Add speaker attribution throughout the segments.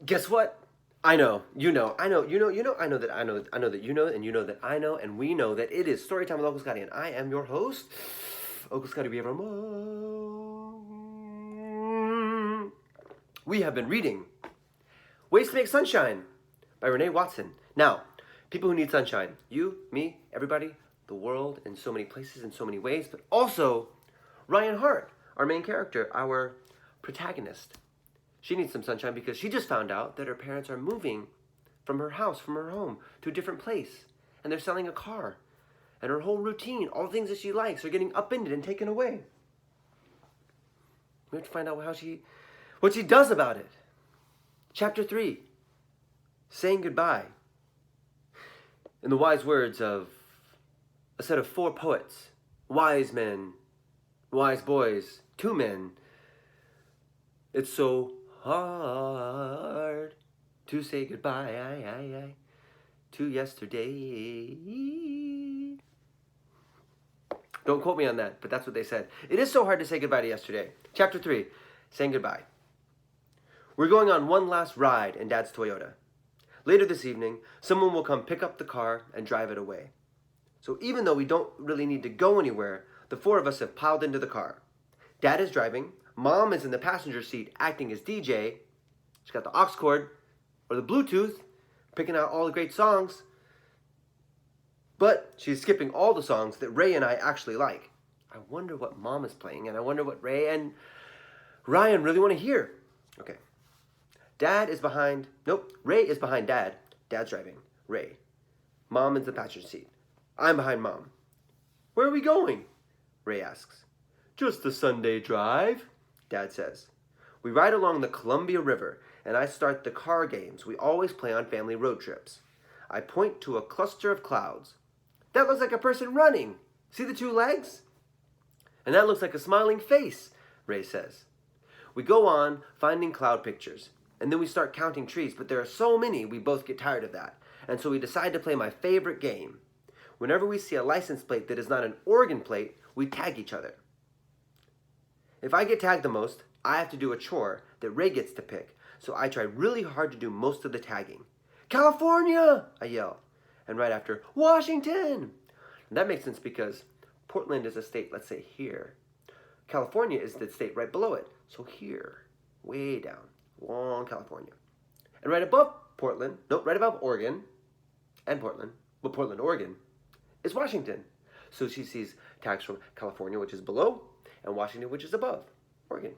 Speaker 1: Guess what? I know, you know, I know, you know, I know that I know that you know, and you know that I know, and we know that it is Storytime with Uncle Scotty, and I am your host, Uncle Scotty Beaver. We have been reading Ways to Make Sunshine by Renee Watson. Now, people who need sunshine, you, me, everybody, the world, in so many places, in so many ways, but also Ryan Hart, our main character, our protagonist. She needs some sunshine because she just found out that her parents are moving from her house, from her home, to a different place. And they're selling a car. And her whole routine, all the things that she likes, are getting upended and taken away. We have to find out what she does about it. Chapter 3, Saying Goodbye. In the wise words of a set of 4 poets, wise men, wise boys, 2 men, it's so hard to say goodbye to yesterday. Don't quote me on that, but that's what they said. It is so hard to say goodbye to yesterday. Chapter 3, Saying Goodbye. We're going on one last ride in Dad's Toyota. Later this evening, someone will come pick up the car and drive it away. So even though we don't really need to go anywhere, the 4 of us have piled into the car. Dad is driving. Mom is in the passenger seat acting as DJ. She's got the aux cord or the Bluetooth, picking out all the great songs. But she's skipping all the songs that Ray and I actually like. I wonder what Mom is playing, and I wonder what Ray and Ryan really want to hear. Okay. Ray is behind Dad. Dad's driving. Ray. Mom is in the passenger seat. I'm behind Mom. Where are we going? Ray asks. Just a Sunday drive, Dad says. We ride along the Columbia River, and I start the car games we always play on family road trips. I point to a cluster of clouds. That looks like a person running. See the 2 legs? And that looks like a smiling face, Ray says. We go on finding cloud pictures, and then we start counting trees, but there are so many we both get tired of that. And so we decide to play my favorite game. Whenever we see a license plate that is not an Oregon plate, we tag each other. If I get tagged the most, I have to do a chore that Ray gets to pick, so I try really hard to do most of the tagging. California, I yell, and right after, Washington. And that makes sense because Portland is a state, let's say here. California is the state right below it, so here, way down, long California. And right above Oregon, and Portland, Oregon, is Washington. So she sees tags from California, which is below, and Washington, which is above Oregon.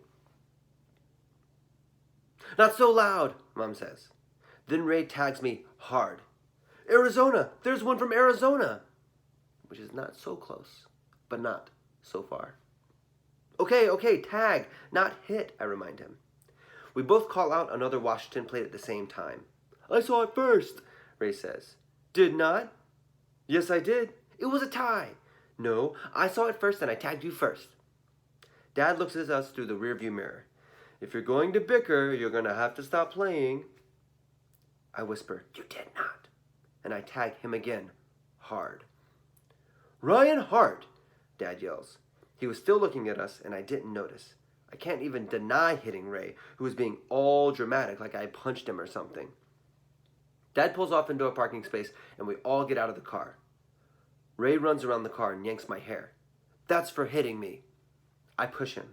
Speaker 1: Not so loud, Mom says. Then Ray tags me hard. Arizona, there's one from Arizona, which is not so close, but not so far. Okay, tag, not hit, I remind him. We both call out another Washington plate at the same time. I saw it first, Ray says. Did not? Yes, I did. It was a tie. No, I saw it first and I tagged you first. Dad looks at us through the rearview mirror. If you're going to bicker, you're going to have to stop playing. I whisper, you did not. And I tag him again, hard. Ryan Hart, Dad yells. He was still looking at us and I didn't notice. I can't even deny hitting Ray, who was being all dramatic like I punched him or something. Dad pulls off into a parking space and we all get out of the car. Ray runs around the car and yanks my hair. That's for hitting me. I push him.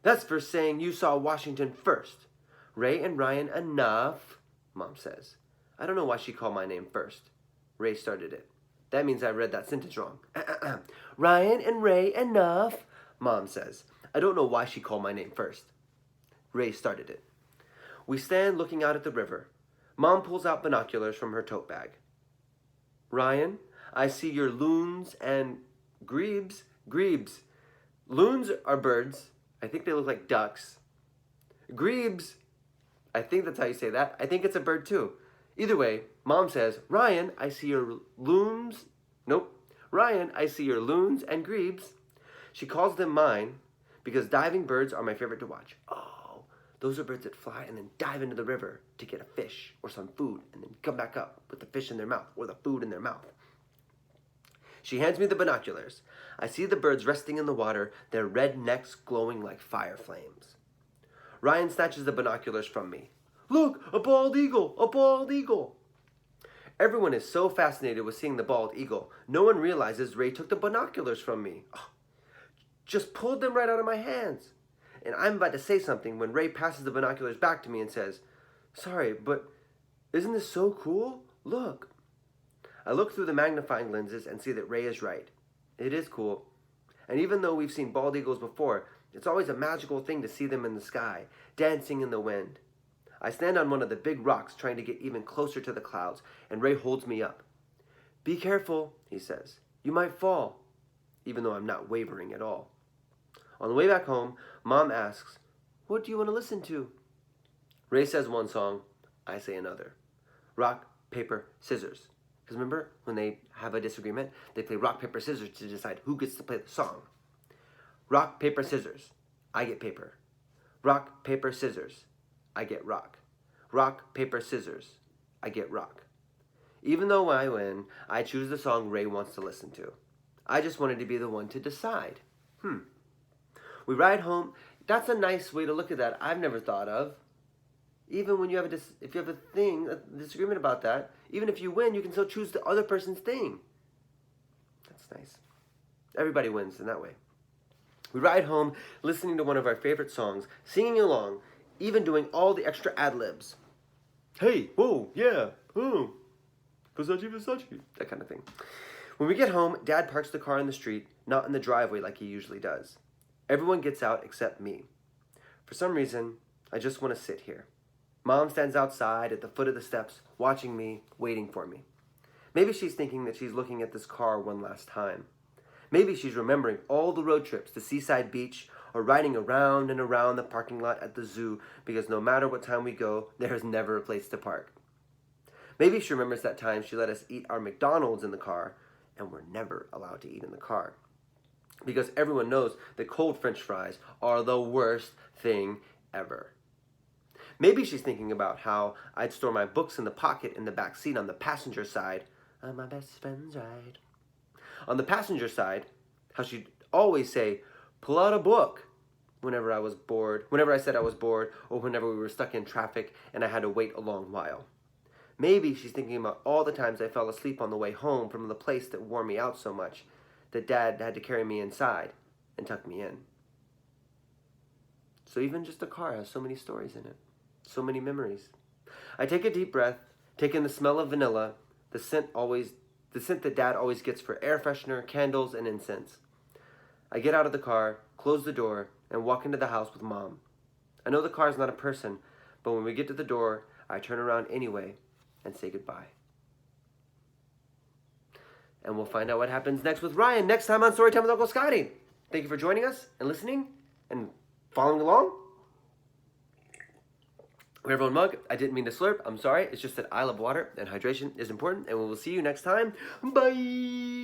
Speaker 1: That's for saying you saw Washington first. Ray and Ryan, enough, Mom says. I don't know why she called my name first. Ray started it. That means I read that sentence wrong. Ryan and Ray, enough, Mom says. I don't know why she called my name first. Ray started it. We stand looking out at the river. Mom pulls out binoculars from her tote bag. Ryan, I see your loons and grebes. Loons are birds. I think they look like ducks. Grebes, I think that's how you say that. I think it's a bird too. Either way, Mom says, Ryan, I see your loons. Nope. Ryan, I see your loons and grebes. She calls them mine because diving birds are my favorite to watch. Oh, those are birds that fly and then dive into the river to get a fish or some food and then come back up with the fish in their mouth or the food in their mouth. She hands me the binoculars. I see the birds resting in the water, their red necks glowing like fire flames. Ryan snatches the binoculars from me. Look, a bald eagle, a bald eagle. Everyone is so fascinated with seeing the bald eagle, no one realizes Ray took the binoculars from me. Oh, just pulled them right out of my hands. And I'm about to say something when Ray passes the binoculars back to me and says, "Sorry, but isn't this so cool? Look." I look through the magnifying lenses and see that Ray is right. It is cool. And even though we've seen bald eagles before, it's always a magical thing to see them in the sky, dancing in the wind. I stand on one of the big rocks trying to get even closer to the clouds, and Ray holds me up. "Be careful," he says. "You might fall," even though I'm not wavering at all. On the way back home, Mom asks, "What do you want to listen to?" Ray says one song, I say another. Rock, paper, scissors. Because remember, when they have a disagreement, they play rock, paper, scissors to decide who gets to play the song. Rock, paper, scissors. I get paper. Rock, paper, scissors. I get rock. Rock, paper, scissors. I get rock. Even though I win, I choose the song Ray wants to listen to. I just wanted to be the one to decide. We ride home. That's a nice way to look at that. I've never thought of. Even when you have if you have a disagreement about that, even if you win, you can still choose the other person's thing. That's nice. Everybody wins in that way. We ride home listening to one of our favorite songs, singing along, even doing all the extra ad-libs. Hey, whoa, yeah, oh, Versace, Versace, that kind of thing. When we get home, Dad parks the car in the street, not in the driveway like he usually does. Everyone gets out except me. For some reason, I just want to sit here. Mom stands outside at the foot of the steps, watching me, waiting for me. Maybe she's thinking that she's looking at this car one last time. Maybe she's remembering all the road trips to Seaside Beach or riding around and around the parking lot at the zoo because no matter what time we go, there's never a place to park. Maybe she remembers that time she let us eat our McDonald's in the car and we're never allowed to eat in the car. Because everyone knows that cold French fries are the worst thing ever. Maybe she's thinking about how I'd store my books in the pocket in the back seat on the passenger side of my best friend's ride. On the passenger side, how she'd always say, "Pull out a book," whenever I was bored, whenever I said I was bored, or whenever we were stuck in traffic and I had to wait a long while. Maybe she's thinking about all the times I fell asleep on the way home from the place that wore me out so much that Dad had to carry me inside and tuck me in. So even just a car has so many stories in it. So many memories. I take a deep breath, take in the smell of vanilla, the scent that Dad always gets for air freshener, candles, and incense. I get out of the car, close the door, and walk into the house with Mom. I know the car is not a person, but when we get to the door, I turn around anyway and say goodbye. And we'll find out what happens next with Ryan next time on Storytime with Uncle Scotty. Thank you for joining us and listening and following along. We have our own mug. I didn't mean to slurp. I'm sorry. It's just that I love water and hydration is important. And we will see you next time. Bye.